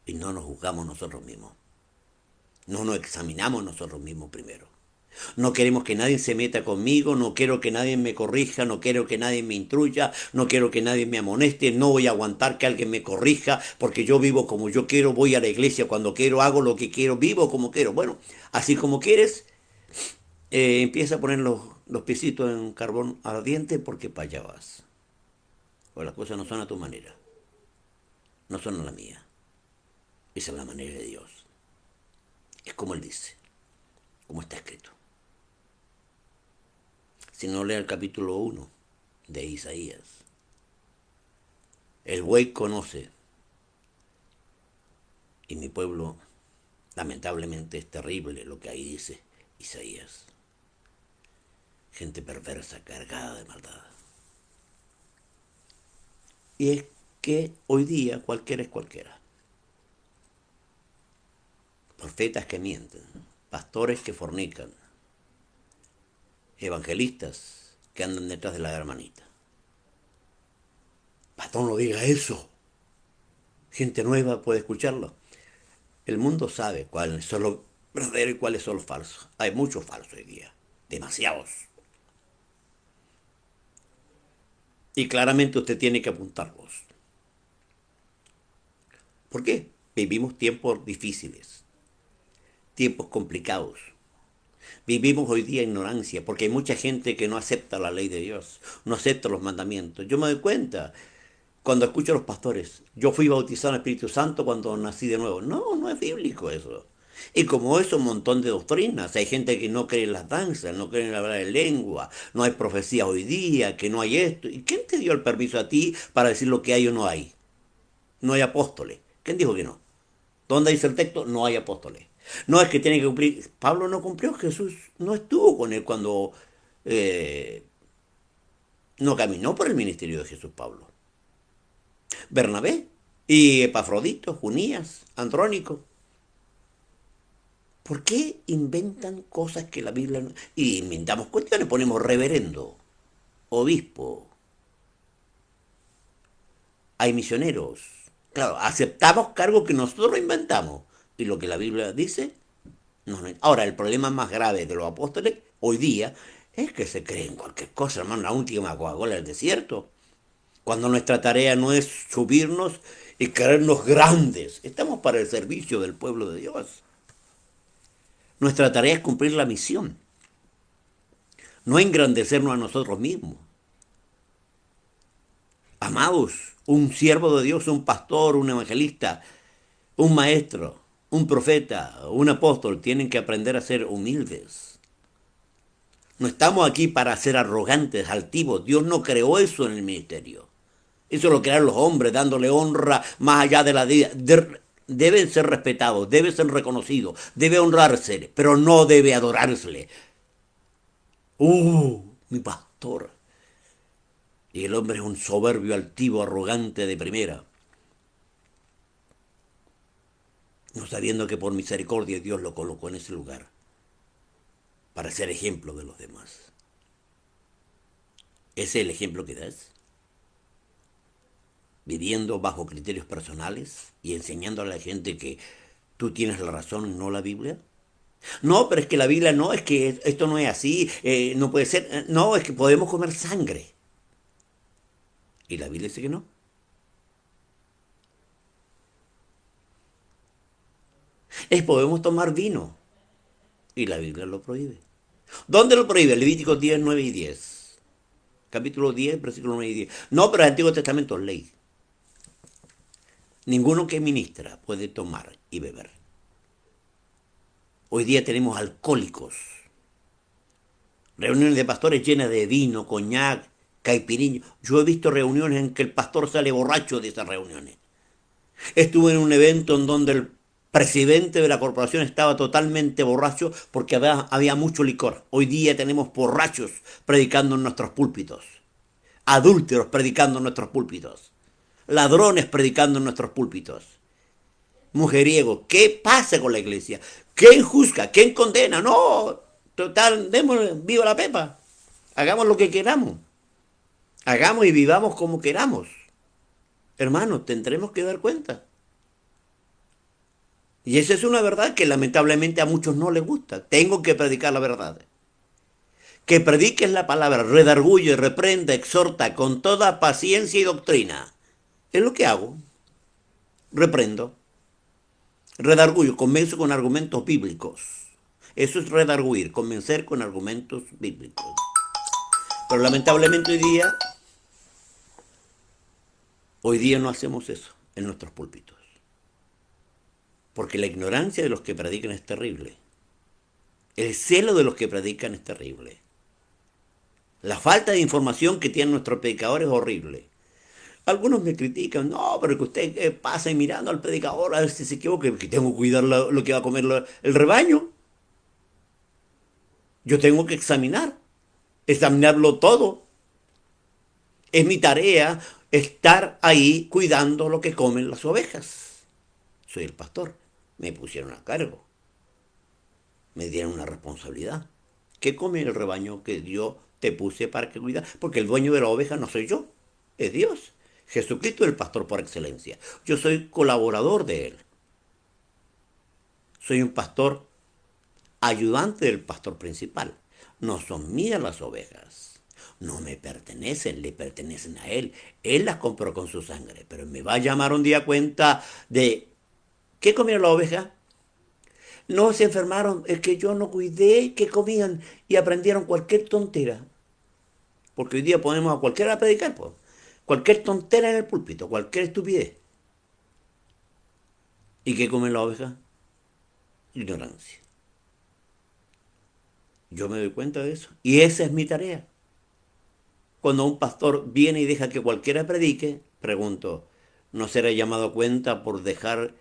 y no nos juzgamos nosotros mismos. No nos examinamos nosotros mismos primero. No queremos que nadie se meta conmigo, no quiero que nadie me corrija, no quiero que nadie me instruya, no quiero que nadie me amoneste, no voy a aguantar que alguien me corrija, porque yo vivo como yo quiero, voy a la iglesia cuando quiero, hago lo que quiero, vivo como quiero. Bueno, así como quieres, empieza a poner los piecitos en carbón ardiente porque para allá vas. Pues las cosas no son a tu manera, no son a la mía. Esa es la manera de Dios. Es como Él dice, como está escrito. Si no lea el capítulo 1 de Isaías. El buey conoce. Y mi pueblo, lamentablemente, es terrible lo que ahí dice Isaías. Gente perversa, cargada de maldad. Y es que hoy día cualquiera es cualquiera. Profetas que mienten, pastores que fornican, evangelistas que andan detrás de la hermanita. Pastor, no diga eso. Gente nueva puede escucharlo. El mundo sabe cuáles son los verdaderos y cuáles son los falsos. Hay muchos falsos hoy día, demasiados. Y claramente usted tiene que apuntarlos. ¿Por qué? Vivimos tiempos difíciles, tiempos complicados. Vivimos hoy día ignorancia, porque hay mucha gente que no acepta la ley de Dios, no acepta los mandamientos. Yo me doy cuenta cuando escucho a los pastores. Yo fui bautizado en el Espíritu Santo cuando nací de nuevo. No, no es bíblico eso. Y como eso, un montón de doctrinas. Hay gente que no cree en las danzas, no cree en hablar en lengua, no hay profecía hoy día, que no hay esto. ¿Y quién te dio el permiso a ti para decir lo que hay o no hay? No hay apóstoles. ¿Quién dijo que no? ¿Dónde dice el texto? No hay apóstoles. No es que tiene que cumplir. Pablo no cumplió, Jesús no estuvo con él cuando no caminó por el ministerio de Jesús Pablo. Bernabé y Epafrodito, Junías, Andrónico. ¿Por qué inventan cosas que la Biblia no? Y inventamos cuestiones, ponemos reverendo, obispo, hay misioneros. Claro, aceptamos cargos que nosotros inventamos. Y lo que la Biblia dice, no. Ahora, el problema más grave de los apóstoles hoy día es que se creen cualquier cosa, hermano, la última Coca-Cola del desierto. Cuando nuestra tarea no es subirnos y creernos grandes. Estamos para el servicio del pueblo de Dios. Nuestra tarea es cumplir la misión, no engrandecernos a nosotros mismos. Amados, un siervo de Dios, un pastor, un evangelista, un maestro, un profeta, un apóstol, tienen que aprender a ser humildes. No estamos aquí para ser arrogantes, altivos. Dios no creó eso en el ministerio. Eso lo crearon los hombres, dándole honra más allá de la vida. Deben ser respetados, deben ser reconocidos, debe honrarse, pero no debe adorársele. Mi pastor. Y el hombre es un soberbio, altivo, arrogante de primera, no sabiendo que por misericordia Dios lo colocó en ese lugar para ser ejemplo de los demás. Ese es el ejemplo que das, viviendo bajo criterios personales y enseñando a la gente que tú tienes la razón y no la Biblia. No, pero es que la Biblia no, es que esto no es así, no puede ser, no, es que podemos comer sangre. Y la Biblia dice que no. Podemos tomar vino. Y la Biblia lo prohíbe. ¿Dónde lo prohíbe? Levíticos 10, 9 y 10. Capítulo 10, versículo 9 y 10. No, pero el Antiguo Testamento es ley. Ninguno que ministra puede tomar y beber. Hoy día tenemos alcohólicos. Reuniones de pastores llenas de vino, coñac, caipirinha. Yo he visto reuniones en que el pastor sale borracho de esas reuniones. Estuve en un evento en donde el presidente de la corporación estaba totalmente borracho porque había mucho licor. Hoy día tenemos borrachos predicando en nuestros púlpitos, adúlteros predicando en nuestros púlpitos, ladrones predicando en nuestros púlpitos, mujeriegos. ¿Qué pasa con la iglesia? ¿Quién juzga? ¿Quién condena? No, total, démosle, viva la pepa. Hagamos lo que queramos. Hagamos y vivamos como queramos. Hermanos, tendremos que dar cuenta. Y esa es una verdad que lamentablemente a muchos no les gusta. Tengo que predicar la verdad. Que prediques la palabra, redarguye, reprenda, exhorta con toda paciencia y doctrina. Es lo que hago. Reprendo. Redarguyo, convenzo con argumentos bíblicos. Eso es redarguir, convencer con argumentos bíblicos. Pero lamentablemente hoy día no hacemos eso en nuestros púlpitos. Porque la ignorancia de los que predican es terrible. El celo de los que predican es terrible. La falta de información que tienen nuestros predicadores es horrible. Algunos me critican, no, pero que usted pasa y mirando al predicador a ver si se equivoca, que tengo que cuidar lo que va a comer el rebaño. Yo tengo que examinarlo todo. Es mi tarea estar ahí cuidando lo que comen las ovejas. Soy el pastor. Me pusieron a cargo. Me dieron una responsabilidad. ¿Qué come el rebaño que yo te puse para que cuidar? Porque el dueño de la oveja no soy yo, es Dios. Jesucristo es el pastor por excelencia. Yo soy colaborador de él. Soy un pastor ayudante del pastor principal. No son mías las ovejas. No me pertenecen, le pertenecen a él. Él las compró con su sangre. Pero me va a llamar un día a cuenta de ¿qué comieron las ovejas? No se enfermaron, es que yo no cuidé qué comían y aprendieron cualquier tontera. Porque hoy día ponemos a cualquiera a predicar, pues. Cualquier tontera en el púlpito, cualquier estupidez. ¿Y qué comen las ovejas? Ignorancia. Yo me doy cuenta de eso. Y esa es mi tarea. Cuando un pastor viene y deja que cualquiera predique, pregunto, ¿no será llamado a cuenta por dejar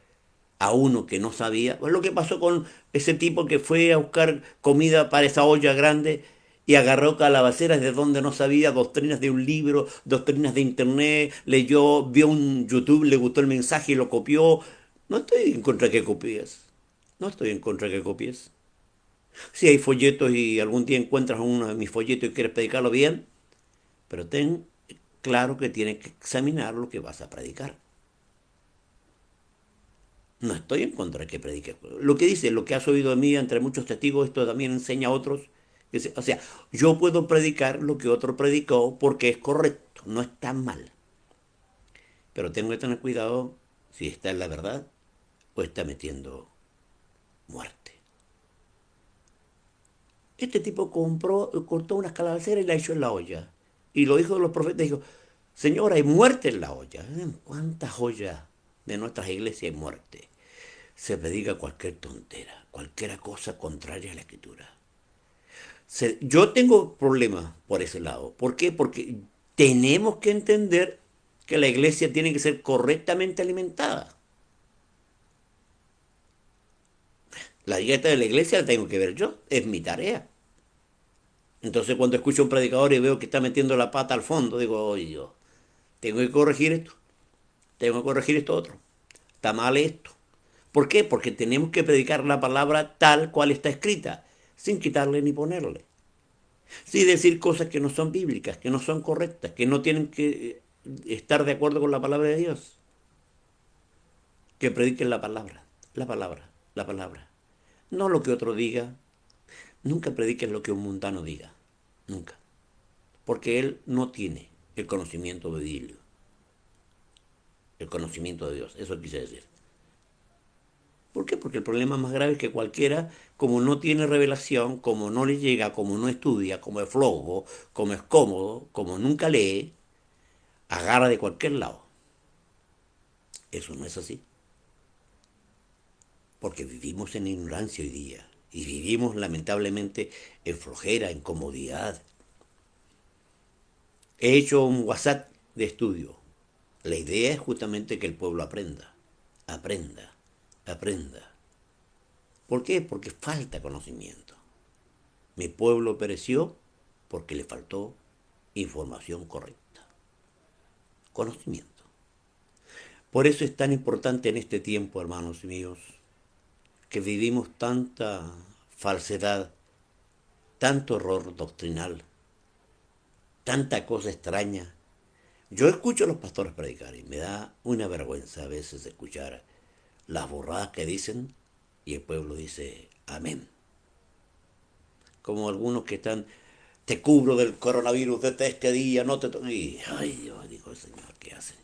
a uno que no sabía. Pues lo que pasó con ese tipo que fue a buscar comida para esa olla grande y agarró calabaceras de donde no sabía, doctrinas de un libro, doctrinas de internet, leyó, vio un YouTube, le gustó el mensaje y lo copió. No estoy en contra de que copies. No estoy en contra de que copies. Si hay folletos y algún día encuentras uno de mis folletos y quieres predicarlo bien, pero ten claro que tienes que examinar lo que vas a predicar. No estoy en contra de que predique. Lo que dice, lo que has oído de mí entre muchos testigos, esto también enseña a otros. O sea, yo puedo predicar lo que otro predicó porque es correcto, no está mal. Pero tengo que tener cuidado si está en la verdad o está metiendo muerte. Este tipo cortó unas calabaceras y la echó en la olla. Y lo dijo de los profetas, dijo, Señor, hay muerte en la olla. ¿En cuántas ollas de nuestras iglesias hay muerte? Se predica cualquier tontera, cualquier cosa contraria a la escritura. Yo tengo problemas por ese lado. ¿Por qué? Porque tenemos que entender que la iglesia tiene que ser correctamente alimentada. La dieta de la iglesia la tengo que ver yo, es mi tarea. Entonces cuando escucho a un predicador y veo que está metiendo la pata al fondo, digo, oye, Dios, tengo que corregir esto, tengo que corregir esto otro. Está mal esto. ¿Por qué? Porque tenemos que predicar la palabra tal cual está escrita, sin quitarle ni ponerle. Sin decir cosas que no son bíblicas, que no son correctas, que no tienen que estar de acuerdo con la palabra de Dios. Que prediquen la palabra, la palabra, la palabra. No lo que otro diga. Nunca prediquen lo que un mundano diga. Nunca. Porque él no tiene el conocimiento de Dios. El conocimiento de Dios. Eso quise decir. ¿Por qué? Porque el problema más grave es que cualquiera, como no tiene revelación, como no le llega, como no estudia, como es flojo, como es cómodo, como nunca lee, agarra de cualquier lado. Eso no es así. Porque vivimos en ignorancia hoy día. Y vivimos lamentablemente en flojera, en comodidad. He hecho un WhatsApp de estudio. La idea es justamente que el pueblo aprenda. Aprenda. Aprenda. ¿Por qué? Porque falta conocimiento. Mi pueblo pereció porque le faltó información correcta. Conocimiento. Por eso es tan importante en este tiempo, hermanos míos, que vivimos tanta falsedad, tanto error doctrinal, tanta cosa extraña. Yo escucho a los pastores predicar y me da una vergüenza a veces escuchar las burradas que dicen y el pueblo dice amén. Como algunos que están, te cubro del coronavirus desde este día, no te y, ay Dios, dijo el Señor, ¿qué hacen?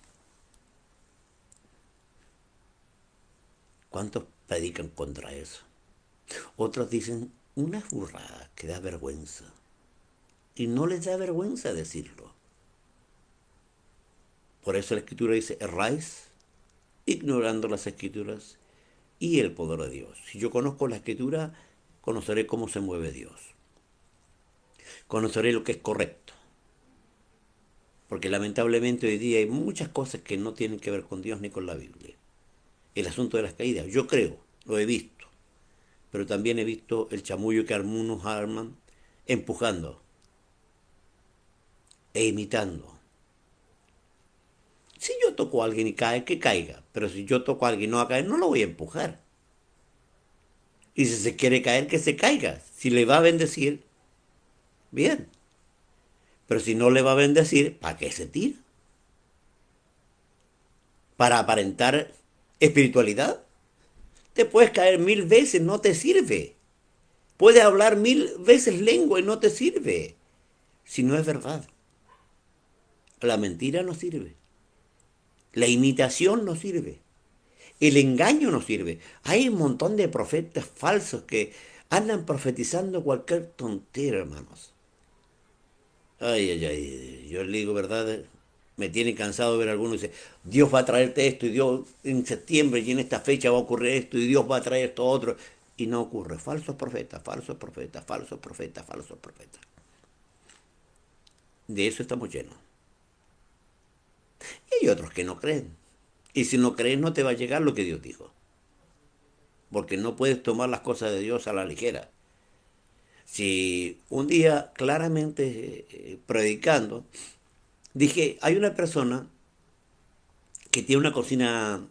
¿Cuántos predican contra eso? Otros dicen unas burradas que da vergüenza. Y no les da vergüenza decirlo. Por eso la Escritura dice, erráis ignorando las Escrituras y el poder de Dios. Si yo conozco la Escritura, conoceré cómo se mueve Dios. Conoceré lo que es correcto. Porque lamentablemente hoy día hay muchas cosas que no tienen que ver con Dios ni con la Biblia. El asunto de las caídas, yo creo, lo he visto. Pero también he visto el chamullo que algunos arman empujando e imitando. Si yo toco a alguien y cae, que caiga. Pero si yo toco a alguien y no va a caer, no lo voy a empujar. Y si se quiere caer, que se caiga. Si le va a bendecir, bien. Pero si no le va a bendecir, ¿para qué se tira? ¿Para aparentar espiritualidad? Te puedes caer 1000 veces, no te sirve. Puedes hablar 1000 veces lengua y no te sirve. Si no es verdad. La mentira no sirve. La imitación no sirve. El engaño no sirve. Hay un montón de profetas falsos que andan profetizando cualquier tontera, hermanos. Ay, ay, ay. Yo le digo, ¿verdad? Me tiene cansado de ver a algunos que dicen, Dios va a traerte esto y Dios en septiembre y en esta fecha va a ocurrir esto y Dios va a traer esto otro. Y no ocurre. Falsos profetas, falsos profetas, falsos profetas, falsos profetas. De eso estamos llenos. Y hay otros que no creen. Y si no crees, no te va a llegar lo que Dios dijo. porque no puedes tomar las cosas de Dios a la ligera. Si un día claramente predicando, dije, hay una persona que tiene una cocina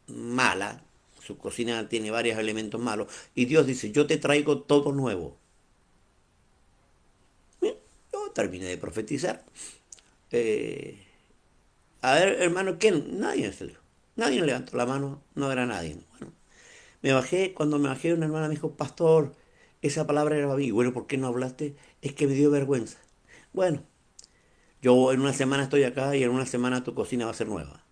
mala, su cocina tiene varios elementos malos, y Dios dice, yo te traigo todo nuevo. Bien, yo terminé de profetizar. Eh, a ver, hermano, ¿quién? Nadie salió. Nadie levantó la mano, no era nadie. Bueno, me bajé, cuando me bajé una hermana me dijo, pastor, esa palabra era para mí. Bueno, ¿por qué no hablaste? Es que me dio vergüenza. Bueno, yo en una semana estoy acá y en una semana tu cocina va a ser nueva.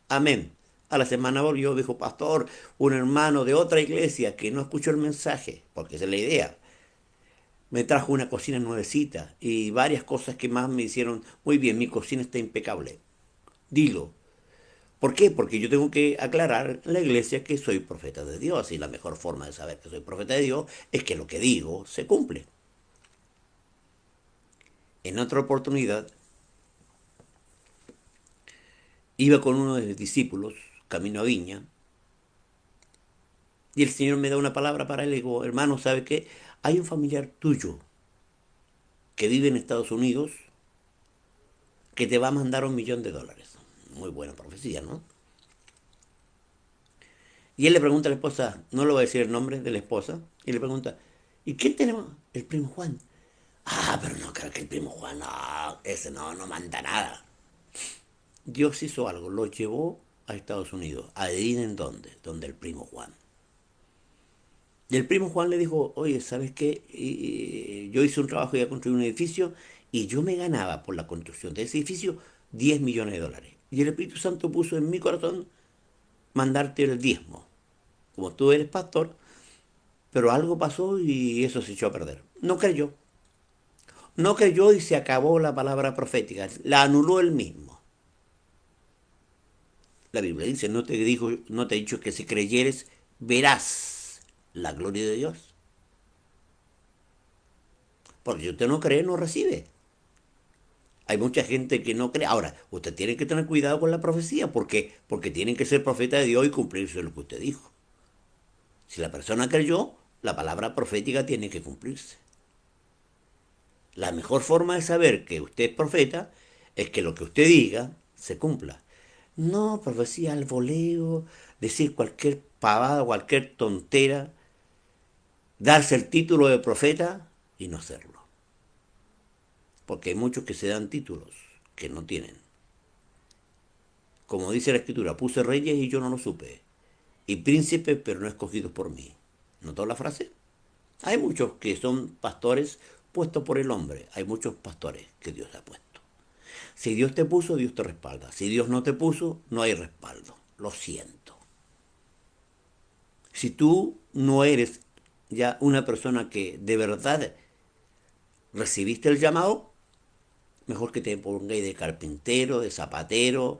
Amén. A la semana volvió, dijo, pastor, un hermano de otra iglesia que no escuchó el mensaje, porque esa es la idea. Me trajo una cocina nuevecita y varias cosas que más me hicieron, muy bien, mi cocina está impecable. Dilo. ¿Por qué? Porque yo tengo que aclarar en la iglesia que soy profeta de Dios y la mejor forma de saber que soy profeta de Dios es que lo que digo se cumple. En otra oportunidad, iba con uno de mis discípulos, camino a Viña, y el Señor me da una palabra para él y le digo, hermano, ¿sabe qué? Hay un familiar tuyo que vive en Estados Unidos que te va a mandar $1.000.000. Muy buena profecía, ¿no? Y él le pregunta a la esposa, no le voy a decir el nombre de la esposa, y le pregunta, ¿y quién tenemos? El primo Juan. Ah, pero no creo que el primo Juan, no, ese no manda nada. Dios hizo algo, lo llevó a Estados Unidos. Adivinen dónde, donde el primo Juan. Y el primo Juan le dijo, oye, ¿sabes qué? Yo hice un trabajo y a construir un edificio y yo me ganaba por la construcción de ese edificio $10.000.000. Y el Espíritu Santo puso en mi corazón mandarte el diezmo. Como tú eres pastor, pero algo pasó y eso se echó a perder. No creyó. No creyó y se acabó la palabra profética. La anuló él mismo. La Biblia dice, no te he dicho que si creyeres verás la gloria de Dios. Porque si usted no cree, no recibe. Hay mucha gente que no cree. Ahora, usted tiene que tener cuidado con la profecía, porque tienen que ser profeta de Dios y cumplirse lo que usted dijo. Si la persona creyó, la palabra profética tiene que cumplirse. La mejor forma de saber que usted es profeta es que lo que usted diga se cumpla. No profecía al voleo, decir cualquier pavada, cualquier tontera, darse el título de profeta y no serlo. Porque hay muchos que se dan títulos que no tienen. Como dice la escritura, puse reyes y yo no lo supe. Y príncipes, pero no escogidos por mí. ¿Notó la frase? Hay muchos que son pastores puestos por el hombre. Hay muchos pastores que Dios ha puesto. Si Dios te puso, Dios te respalda. Si Dios no te puso, no hay respaldo. Lo siento. Si tú no eres ya una persona que de verdad recibiste el llamado, mejor que te pongáis de carpintero, de zapatero,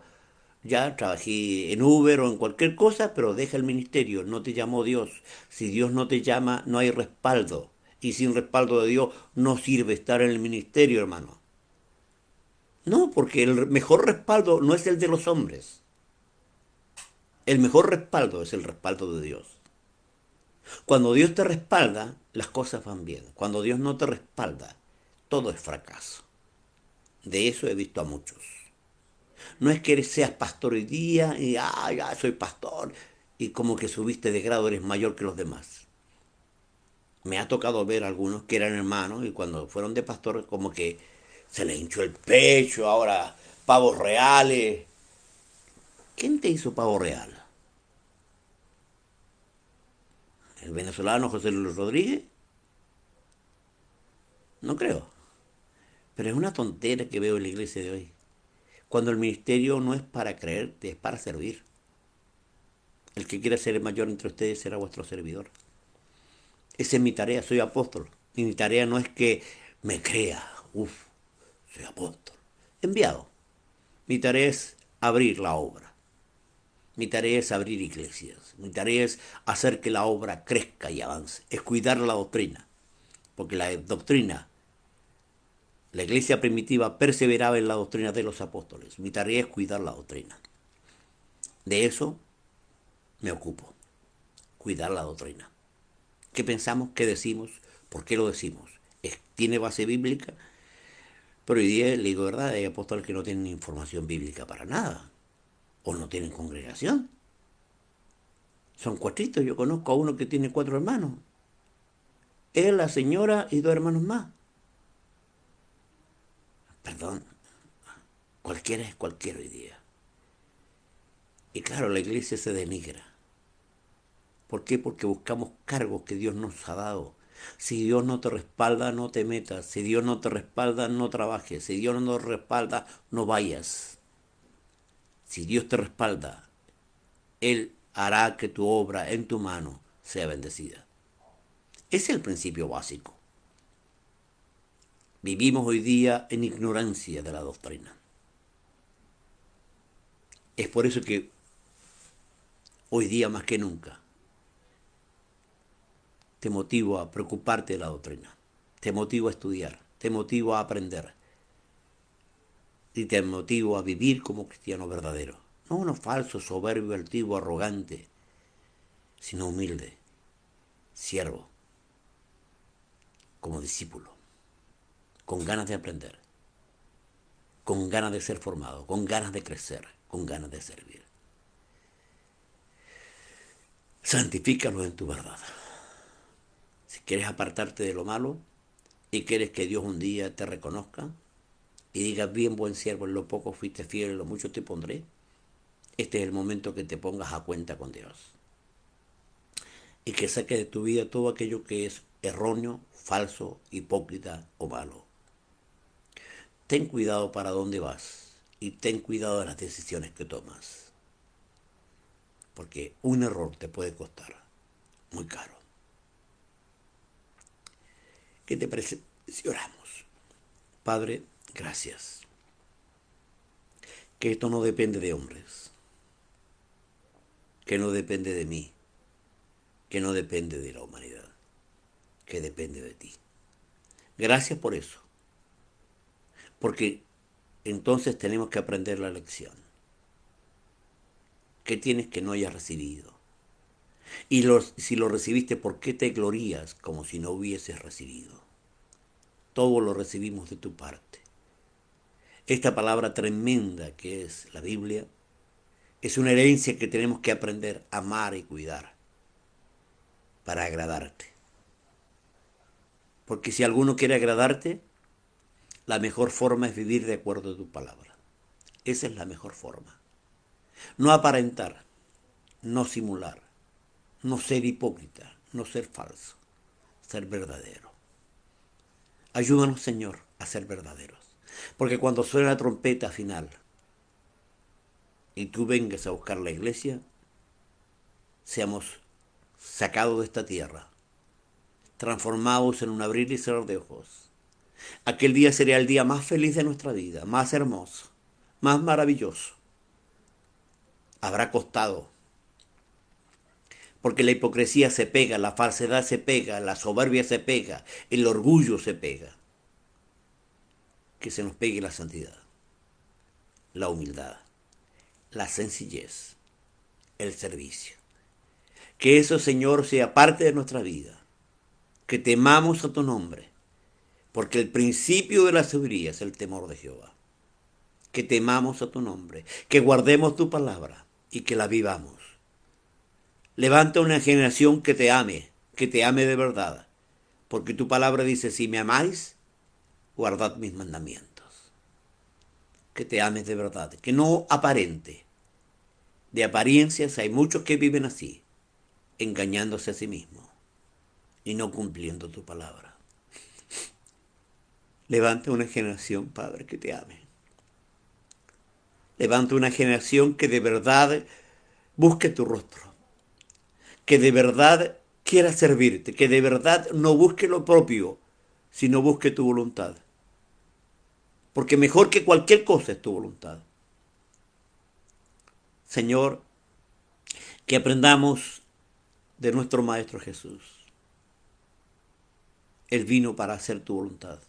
ya trabajé en Uber o en cualquier cosa, pero deja el ministerio, no te llamó Dios. Si Dios no te llama, no hay respaldo. Y sin respaldo de Dios no sirve estar en el ministerio, hermano. No, porque el mejor respaldo no es el de los hombres. El mejor respaldo es el respaldo de Dios. Cuando Dios te respalda, las cosas van bien. Cuando Dios no te respalda, todo es fracaso. De eso he visto a muchos. No es que seas pastor hoy día y ya soy pastor y como que subiste de grado eres mayor que los demás. Me ha tocado ver algunos que eran hermanos y cuando fueron de pastor como que se les hinchó el pecho, ahora pavos reales. ¿Quién te hizo pavo real? ¿El venezolano José Luis Rodríguez? No creo. Pero es una tontera que veo en la iglesia de hoy. Cuando el ministerio no es para creerte, es para servir. El que quiera ser el mayor entre ustedes será vuestro servidor. Esa es mi tarea, soy apóstol. Y mi tarea no es que me crea, soy apóstol. Enviado. Mi tarea es abrir la obra. Mi tarea es abrir iglesias. Mi tarea es hacer que la obra crezca y avance. Es cuidar la doctrina. Porque la doctrina, la iglesia primitiva perseveraba en la doctrina de los apóstoles. Mi tarea es cuidar la doctrina. De eso me ocupo. cuidar la doctrina. ¿Qué pensamos? ¿Qué decimos? ¿Por qué lo decimos? ¿Tiene base bíblica? Pero hoy día, le digo verdad, hay apóstoles que no tienen información bíblica para nada. O no tienen congregación. Son cuatritos. Yo conozco a uno que tiene 4 hermanos. Él, la señora y 2 hermanos más. Perdón, cualquiera es cualquiera hoy día. Y claro, la iglesia se denigra. ¿Por qué? Porque buscamos cargos que Dios nos ha dado. Si Dios no te respalda, no te metas. Si Dios no te respalda, no trabajes. Si Dios no te respalda, no vayas. Si Dios te respalda, Él hará que tu obra en tu mano sea bendecida. Ese es el principio básico. Vivimos hoy día en ignorancia de la doctrina. Es por eso que hoy día más que nunca te motivo a preocuparte de la doctrina. Te motivo a estudiar. Te motivo a aprender. Y te motivo a vivir como cristiano verdadero. No uno falso, soberbio, altivo, arrogante, sino humilde, siervo, como discípulo, con ganas de aprender, con ganas de ser formado, con ganas de crecer, con ganas de servir. Santifícalo en tu verdad. Si quieres apartarte de lo malo y quieres que Dios un día te reconozca y diga, bien buen siervo, en lo poco fuiste fiel, en lo mucho te pondré, este es el momento que te pongas a cuenta con Dios. Y que saques de tu vida todo aquello que es erróneo, falso, hipócrita o malo. Ten cuidado para dónde vas y ten cuidado de las decisiones que tomas. Porque un error te puede costar muy caro. ¿Qué te parece si oramos? Padre, gracias. Que esto no depende de hombres. Que no depende de mí. Que no depende de la humanidad. Que depende de ti. Gracias por eso. Porque entonces tenemos que aprender la lección. ¿Qué tienes que no hayas recibido? Y si lo recibiste, ¿por qué te glorías como si no hubieses recibido? Todo lo recibimos de tu parte. Esta palabra tremenda que es la Biblia es una herencia que tenemos que aprender a amar y cuidar para agradarte. Porque si alguno quiere agradarte, la mejor forma es vivir de acuerdo a tu palabra. Esa es la mejor forma. No aparentar, no simular, no ser hipócrita, no ser falso, ser verdadero. Ayúdanos, Señor, a ser verdaderos. Porque cuando suena la trompeta final y tú vengas a buscar la iglesia, seamos sacados de esta tierra, transformados en un abrir y cerrar de ojos. Aquel día sería el día más feliz de nuestra vida, más hermoso, más maravilloso. Habrá costado, porque la hipocresía se pega, la falsedad se pega, la soberbia se pega, el orgullo se pega. Que se nos pegue la santidad, la humildad, la sencillez, el servicio. Que eso, Señor, sea parte de nuestra vida. Que temamos a tu nombre, porque el principio de la sabiduría es el temor de Jehová. Que temamos a tu nombre, que guardemos tu palabra y que la vivamos. Levanta una generación que te ame de verdad, porque tu palabra dice, si me amáis, guardad mis mandamientos. Que te ames de verdad, que no aparente. De apariencias hay muchos que viven así, engañándose a sí mismos y no cumpliendo tu palabra. Levanta una generación, Padre, que te ame. Levanta una generación que de verdad busque tu rostro, que de verdad quiera servirte, que de verdad no busque lo propio, sino busque tu voluntad. Porque mejor que cualquier cosa es tu voluntad. Señor, que aprendamos de nuestro Maestro Jesús. Él vino para hacer tu voluntad.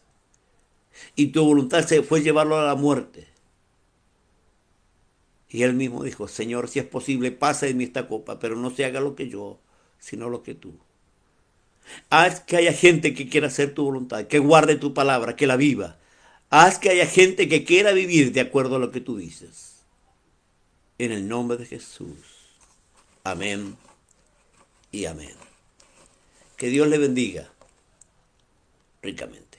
Y tu voluntad se fue llevarlo a la muerte. Y él mismo dijo, Señor, si es posible, pasa de mí esta copa, pero no se haga lo que yo, sino lo que tú. Haz que haya gente que quiera hacer tu voluntad, que guarde tu palabra, que la viva. Haz que haya gente que quiera vivir de acuerdo a lo que tú dices. En el nombre de Jesús. Amén y amén. Que Dios le bendiga ricamente.